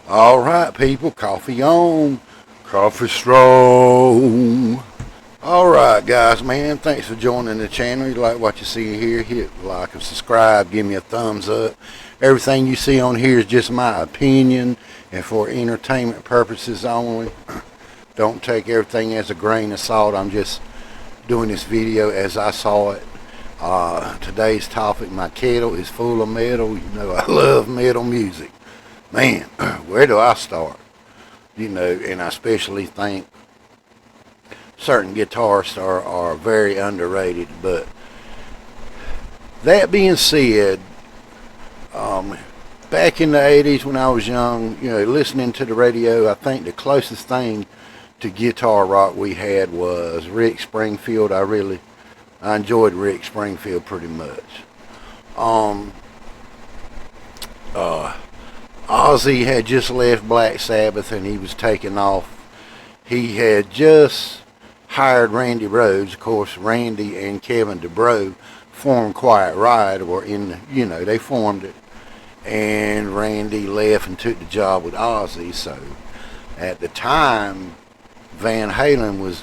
All right, people, coffee on, coffee strong. All right, guys, man, thanks for joining the channel. You like what you see here, hit like and subscribe, give me a thumbs up. Everything you see on here is just my opinion and for entertainment purposes only. Don't take everything as a grain of salt. I'm just doing this video as I saw it. Today's topic, my kettle is full of metal. You know, I love metal music. Man, where do I start? You know, and I especially think certain guitarists are very underrated. But that being said, back in the 80s when I was young, you know, listening to the radio, I think the closest thing to guitar rock we had was Rick Springfield. I enjoyed Rick Springfield pretty much. Ozzy had just left Black Sabbath and he was taking off. He had just hired Randy Rhoads. Of course, Randy and Kevin DuBrow formed Quiet Riot, or they formed it. And Randy left and took the job with Ozzy. So at the time, Van Halen was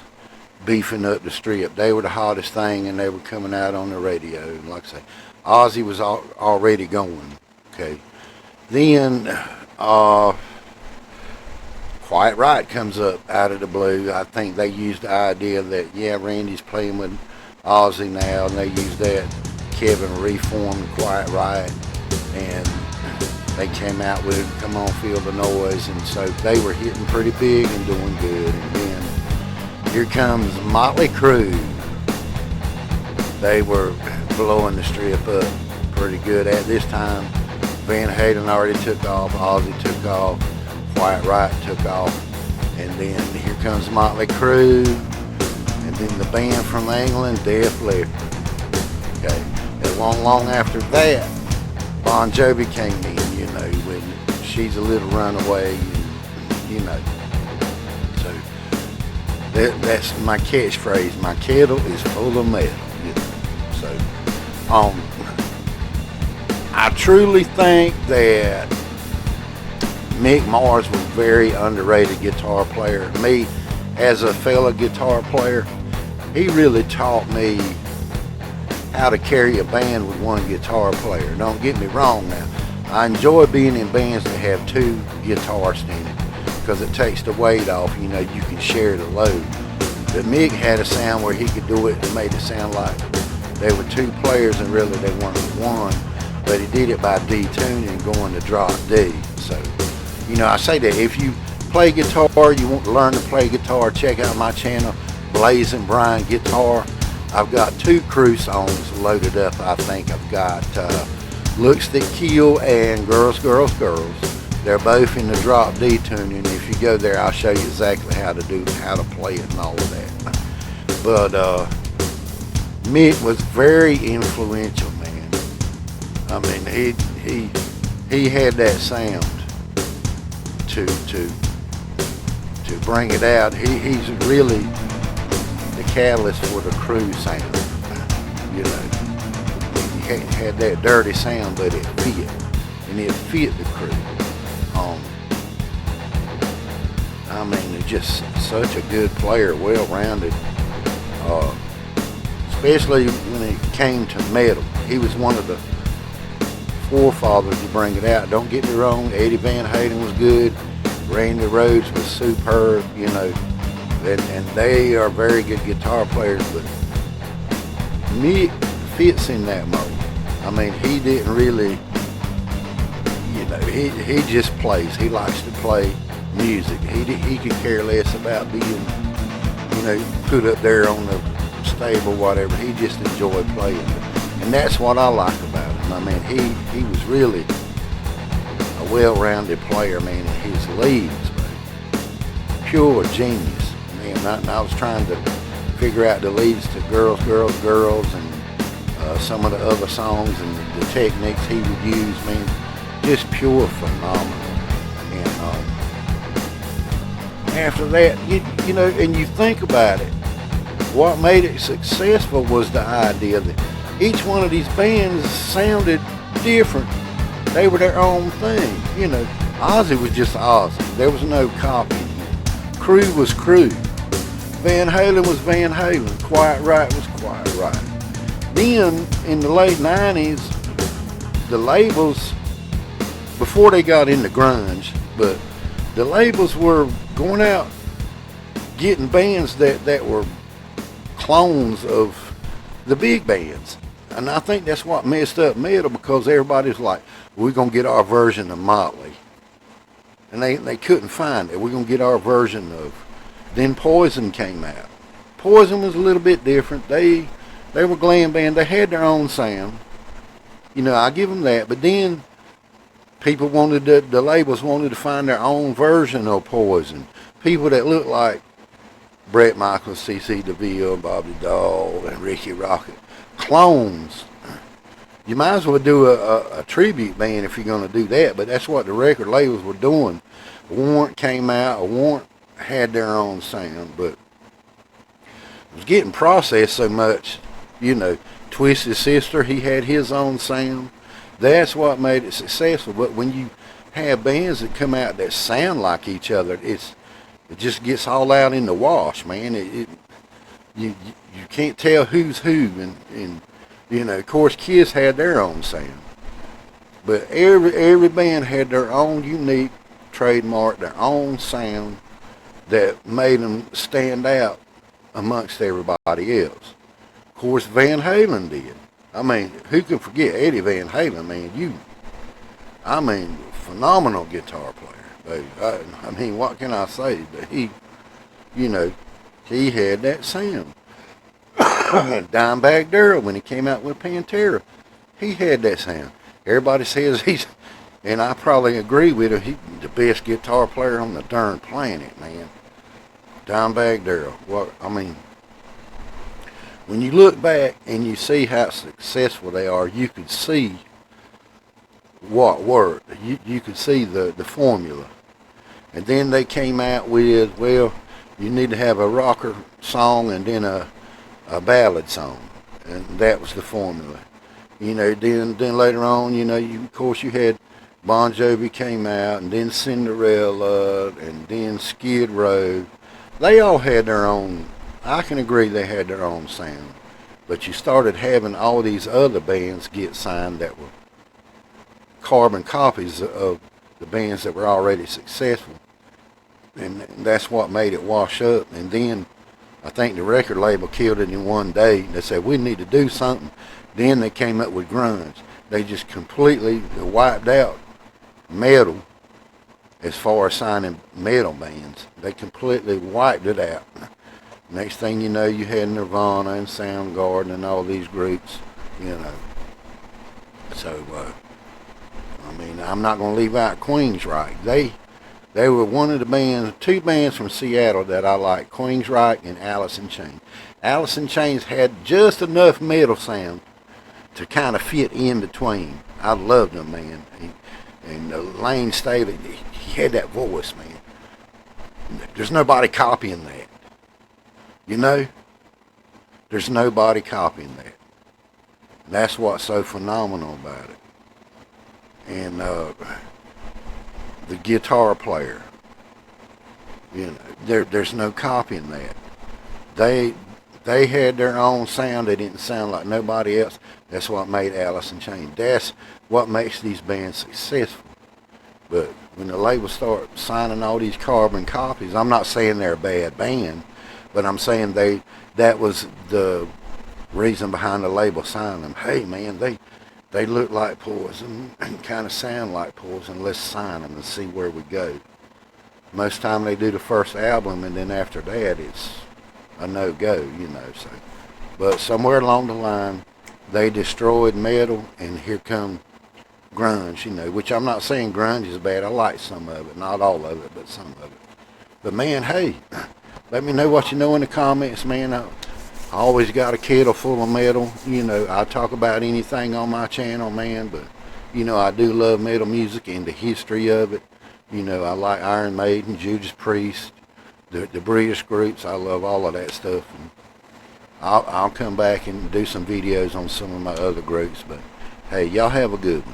beefing up the strip. They were the hottest thing and they were coming out on the radio. And like I say, Ozzy was already going. Okay. Then Quiet Riot comes up out of the blue. I think they used the idea that, yeah, Randy's playing with Ozzy now, and they used that. Kevin reformed Quiet Riot, and they came out with Come On Feel the Noise, and so they were hitting pretty big and doing good. And then here comes Motley Crue. They were blowing the strip up pretty good at this time. Van Halen already took off, Ozzy took off, Quiet Riot took off, and then here comes Motley Crue, and then the band from England, Def Leppard. Okay, and long after that, Bon Jovi came in, you know, with She's a Little Runaway, you know. So that's my catchphrase. My kettle is full of metal. You know? So, I truly think that Mick Mars was a very underrated guitar player. Me, as a fellow guitar player, he really taught me how to carry a band with one guitar player. Don't get me wrong now. I enjoy being in bands that have two guitarists in it because it takes the weight off. You know, you can share the load. But Mick had a sound where he could do it and made it sound like they were two players and really they weren't one. But he did it by detuning and going to drop D. So, you know, I say that if you play guitar, you want to learn to play guitar, check out my channel, Blazing Brian Guitar. I've got 2 Crew songs loaded up. I think I've got Looks That Kill and Girls, Girls, Girls. They're both in the drop D tuning. If you go there, I'll show you exactly how to play it and all of that. But Mick was very influential, man. I mean, he had that sound to bring it out. He's really the catalyst for the Crew sound. You know, he had that dirty sound, but it fit, and it fit the Crew. I mean, he's just such a good player, well-rounded. Especially when it came to metal, he was one of the forefathers to bring it out. Don't get me wrong, Eddie Van Halen was good, Randy Rhoads was superb, you know, and they are very good guitar players, but Mick fits in that mold. I mean, he didn't really, you know, he just plays. He likes to play music. He could care less about being, you know, put up there on the stage or whatever. He just enjoyed playing. And that's what I like about him. I mean, he was really a well-rounded player, man, in his leads, man. Pure genius, man. I was trying to figure out the leads to Girls, Girls, Girls, and some of the other songs and the techniques he would use, man. Just pure phenomenal. And after that, you know, and you think about it, what made it successful was the idea that each one of these bands sounded different They were their own thing. You know, Ozzy was just Ozzy. There was no copying him. Crew was Crew. Van Halen was Van Halen. Quiet Riot was Quiet Riot. Then, in the late 90s, the labels, before they got into grunge, but the labels were going out getting bands that were clones of the big bands. And I think that's what messed up metal, because everybody's like, we're going to get our version of Motley. And they couldn't find it. We're going to get our version of... Then Poison came out. Poison was a little bit different. They were glam band. They had their own sound. You know, I give them that. But then people wanted the labels wanted to find their own version of Poison. People that looked like Bret Michaels, C.C. DeVille, Bobby Dahl, and Ricky Rocket. Clones. You might as well do a tribute band if you're going to do that, but that's what the record labels were doing. Warrant came out. Warrant had their own sound, but it was getting processed so much. You know, Twisted Sister, he had his own sound. That's what made it successful. But when you have bands that come out that sound like each other, it just gets all out in the wash, man. You can't tell who's who, and you know, of course, Kiss had their own sound, but every band had their own unique trademark, their own sound that made them stand out amongst everybody else. Of course, Van Halen did. I mean, who can forget Eddie Van Halen, man? Phenomenal guitar player. I mean, what can I say? But he had that sound. Dimebag Darrell, when he came out with Pantera, he had that sound. Everybody says and I probably agree with him, he's the best guitar player on the darn planet, man. Dimebag Darrell. Well, I mean, when you look back and you see how successful they are, you could see what worked. You could see the formula. And then they came out with, well, you need to have a rocker song and then a ballad song, and that was the formula. You know, then later on, you know, of course you had Bon Jovi came out, and then Cinderella, and then Skid Row. They all had their own, I can agree they had their own sound, but you started having all these other bands get signed that were carbon copies of the bands that were already successful, and that's what made it wash up. And then I think the record label killed it in one day. They said, we need to do something. Then they came up with grunge. They just completely wiped out metal as far as signing metal bands. They completely wiped it out. Next thing you know, you had Nirvana and Soundgarden and all these groups, you know. So, I mean, I'm not going to leave out Queensryche. They were one of the bands, two bands from Seattle that I like, Queensryche and Alice in Chains. Alice in Chains had just enough metal sound to kind of fit in between. I loved them, man. And Lane Staley, he had that voice, man. There's nobody copying that. You know? There's nobody copying that. That's what's so phenomenal about it. And the guitar player, you know, there's no copying that. They had their own sound. They didn't sound like nobody else. That's what made Alice in Chains. That's what makes these bands successful. But when the labels start signing all these carbon copies, I'm not saying they're a bad band, but I'm saying that was the reason behind the label signing them. Hey man, they look like Poison and kind of sound like Poison. Let's sign them and see where we go. Most time they do the first album, and then after that it's a no-go, you know. So, but somewhere along the line, they destroyed metal, and here come grunge, you know. Which I'm not saying grunge is bad. I like some of it, not all of it, but some of it. But man, hey, let me know what you know in the comments, man. I always got a kettle full of metal. You know, I talk about anything on my channel, man, but, you know, I do love metal music and the history of it. You know, I like Iron Maiden, Judas Priest, the British groups. I love all of that stuff. And I'll come back and do some videos on some of my other groups. But, hey, y'all have a good one.